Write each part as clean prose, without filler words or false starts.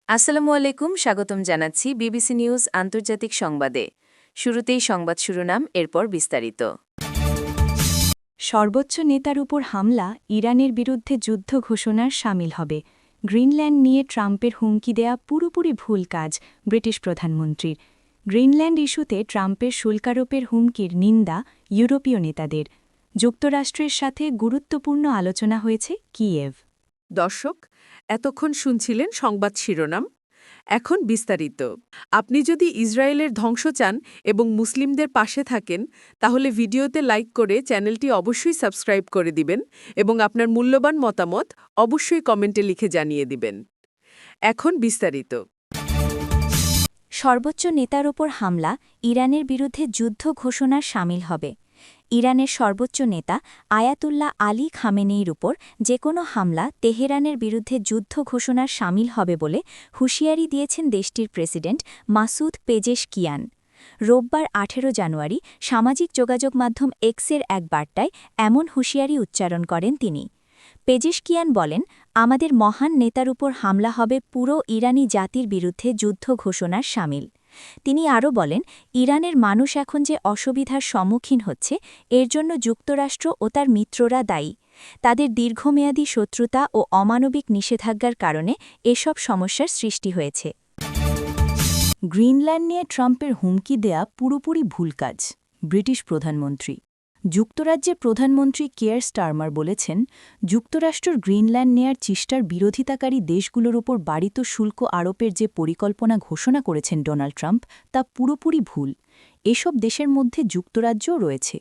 আসসালামু আলাইকুম, স্বাগতম জানাচ্ছি বিবিসি নিউজ আন্তর্জাতিক সংবাদে। শুরুতেই সংবাদ শিরোনাম, এরপর বিস্তারিত। সর্বোচ্চ নেতার উপর হামলা ইরানের বিরুদ্ধে যুদ্ধ ঘোষণার শামিল হবে। গ্রিনল্যান্ড নিয়ে ট্রাম্পের হুমকি দেয়া পুরোপুরি ভুল কাজ ব্রিটিশ প্রধানমন্ত্রীর। গ্রিনল্যান্ড ইস্যুতে ট্রাম্পের শুল্কারোপের হুমকির নিন্দা ইউরোপীয় নেতাদের। যুক্তরাষ্ট্রের সাথে গুরুত্বপূর্ণ আলোচনা হয়েছে কিয়েভ। দর্শক, এতক্ষণ শুনছিলেন সংবাদ শিরোনাম। এখন বিস্তারিত। আপনি যদি ইসরায়েলের ধ্বংস চান এবং মুসলিমদের পাশে থাকেন, তাহলে ভিডিওতে লাইক করে চ্যানেলটি অবশ্যই সাবস্ক্রাইব করে দিবেন এবং আপনার মূল্যবান মতামত অবশ্যই কমেন্টে লিখে জানিয়ে দিবেন। এখন বিস্তারিত। সর্বোচ্চ নেতার ওপর হামলা ইরানের বিরুদ্ধে যুদ্ধ ঘোষণার শামিল হবে। ইরানের সর্বোচ্চ নেতা আয়াতুল্লাহ আলী খামেনেইর উপর যে কোনো হামলা তেহরানের বিরুদ্ধে যুদ্ধ ঘোষণার শামিল হবে বলে হুঁশিয়ারি দিয়েছেন দেশটির প্রেসিডেন্ট মাসুদ পেজেশকিয়ান। রোববার 18 জানুয়ারি সামাজিক যোগাযোগ মাধ্যম এক্সের এক বার্তায় এমন হুঁশিয়ারি উচ্চারণ করেন তিনি। পেজেশকিয়ান বলেন, আমাদের মহান নেতার উপর হামলা হবে পুরো ইরানি জাতির বিরুদ্ধে যুদ্ধ ঘোষণার শামিল। তিনি আরও বলেন, ইরানের মানুষ এখন যে অসুবিধার সম্মুখীন হচ্ছে এর জন্য যুক্তরাষ্ট্র ও তার মিত্ররা দায়ী। তাদের দীর্ঘমেয়াদী শত্রুতা ও অমানবিক নিষেধাজ্ঞার কারণে এসব সমস্যার সৃষ্টি হয়েছে। গ্রিনল্যান্ড নিয়ে ট্রাম্পের হুমকি দেয়া পুরোপুরি ভুল কাজ ব্রিটিশ প্রধানমন্ত্রী। যুক্তরাজ্যের প্রধানমন্ত্রী কেয়ার স্টারমার বলেছেন, যুক্তরাষ্ট্রের গ্রিনল্যান্ড নেয়ার চেষ্টার বিরোধিতাকারী দেশগুলোর ওপর বাড়িত শুল্ক আরোপের যে পরিকল্পনা ঘোষণা করেছেন ডোনাল্ড ট্রাম্প তা পুরোপুরি ভুল। এসব দেশের মধ্যে যুক্তরাজ্যও রয়েছে।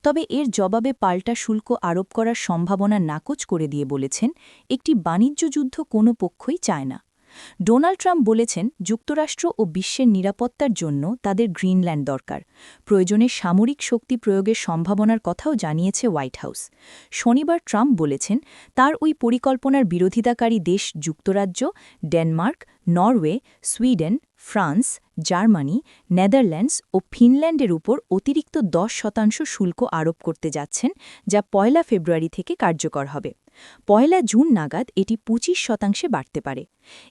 তবে এর জবাবে পাল্টা শুল্ক আরোপ করার সম্ভাবনা নাকচ করে দিয়ে বলেছেন, একটি বাণিজ্য যুদ্ধ কোনো পক্ষই চায় না। ডোনাল্ড ট্রাম্প বলেছেন, যুক্তরাষ্ট্র ও বিশ্বের নিরাপত্তার জন্য তাদের গ্রিনল্যান্ড দরকার। প্রয়োজনে সামরিক শক্তি প্রয়োগের সম্ভাবনার কথাও জানিয়েছে হোয়াইট হাউস। শনিবার ট্রাম্প বলেছেন, তার ওই পরিকল্পনার বিরোধিতাকারী দেশ যুক্তরাজ্য, Denmark, Norway, Sweden, France, Germany, Netherlands ও ফিনল্যান্ডের উপর অতিরিক্ত 10% শুল্ক আরোপ করতে যাচ্ছেন, যা 1 ফেব্রুয়ারি থেকে কার্যকর হবে। 1 জুন নাগাদ এটি 25% বাড়তে পারে।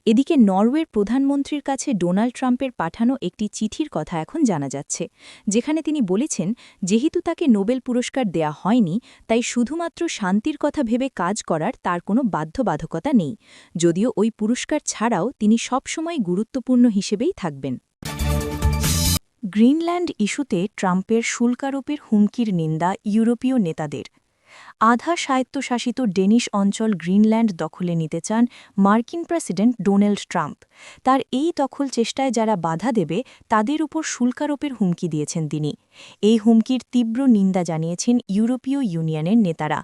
এদিকে নরওয়ের প্রধানমন্ত্রীর কাছে ডোনাল্ড ট্রাম্পের পাঠানো একটি চিঠির কথা এখন জানা যাচ্ছে, যেখানে তিনি বলেছেন, যেহেতু তাকে নোবেল পুরস্কার দেয়া হয়নি, তাই শুধুমাত্র শান্তির কথা ভেবে কাজ করার তার কোনো বাধ্যবাধকতা নেই, যদিও ওই পুরস্কার ছাড়াও তিনি সবসময় গুরুত্বপূর্ণ হিসেবেই থাকবেন। গ্রিনল্যান্ড ইস্যুতে ট্রাম্পের শুল্কারোপের হুমকির নিন্দা ইউরোপীয় নেতাদের। আধা স্বায়ত্তশাসিত ডেনিশ অঞ্চল গ্রিনল্যান্ড দখলে নিতে চান মার্কিন প্রেসিডেন্ট ডোনাল্ড ট্রাম্প। তার এই দখল চেষ্টায় যারা বাধা দেবে তাদের উপর শুল্কারোপের হুমকি দিয়েছেন তিনি। এই হুমকির তীব্র নিন্দা জানিয়েছেন ইউরোপীয় ইউনিয়নের নেতারা।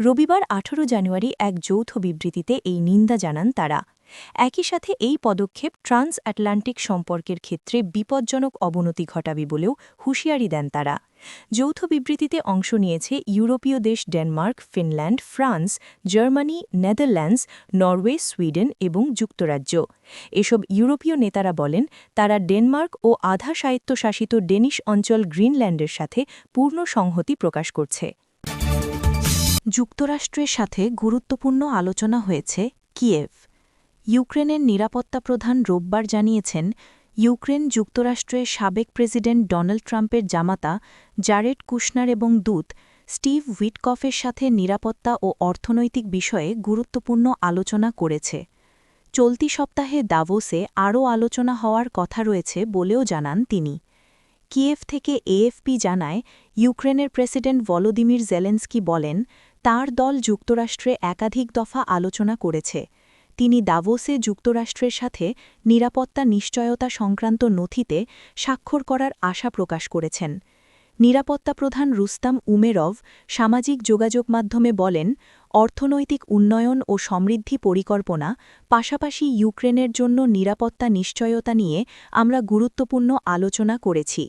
রবিবার 18 জানুয়ারি এক যৌথ বিবৃতিতে এই নিন্দা জানান তারা। একই সাথে এই পদক্ষেপ ট্রান্স আটলান্টিক সম্পর্কের ক্ষেত্রে বিপজ্জনক অবনতি ঘটাবে বলেও হুঁশিয়ারি দেন তারা। যৌথ বিবৃতিতে অংশ নিয়েছে ইউরোপীয় দেশ Denmark, Finland, France, Germany, Netherlands, Norway, Sweden এবং যুক্তরাজ্য। এসব ইউরোপীয় নেতারা বলেন, তারা ডেনমার্ক ও আধা স্বায়ত্তশাসিত ডেনিশ অঞ্চল গ্রিনল্যান্ডের সাথে পূর্ণ সংহতি প্রকাশ করছে। যুক্তরাষ্ট্রের সাথে গুরুত্বপূর্ণ আলোচনা হয়েছে কিয়েভ। ইউক্রেনের নিরাপত্তা প্রধান রোববার জানিয়েছেন, ইউক্রেন যুক্তরাষ্ট্রের সাবেক প্রেসিডেন্ট ডোনাল্ড ট্রাম্পের জামাতা জারেড কুশনার এবং দূত স্টিভ উইটকফের সাথে নিরাপত্তা ও অর্থনৈতিক বিষয়ে গুরুত্বপূর্ণ আলোচনা করেছে। চলতি সপ্তাহে দাভোসে আরও আলোচনা হওয়ার কথা রয়েছে বলেও জানান তিনি। কিয়েভ থেকে এএফপি জানায়, ইউক্রেনের প্রেসিডেন্ট ভলোদিমির জেলেন্সকি বলেন, তাঁর দল যুক্তরাষ্ট্রে একাধিক দফা আলোচনা করেছে। তিনি দাভোসে যুক্তরাষ্ট্রের সাথে নিরাপত্তা নিশ্চয়তা সংক্রান্ত নথিতে স্বাক্ষর করার আশা প্রকাশ করেছেন। নিরাপত্তা প্রধান রুস্তাম উমেরভ সামাজিক যোগাযোগ মাধ্যমে বলেন, অর্থনৈতিক উন্নয়ন ও সমৃদ্ধি পরিকল্পনা, পাশাপাশি ইউক্রেনের জন্য নিরাপত্তা নিশ্চয়তা নিয়ে আমরা গুরুত্বপূর্ণ আলোচনা করেছি।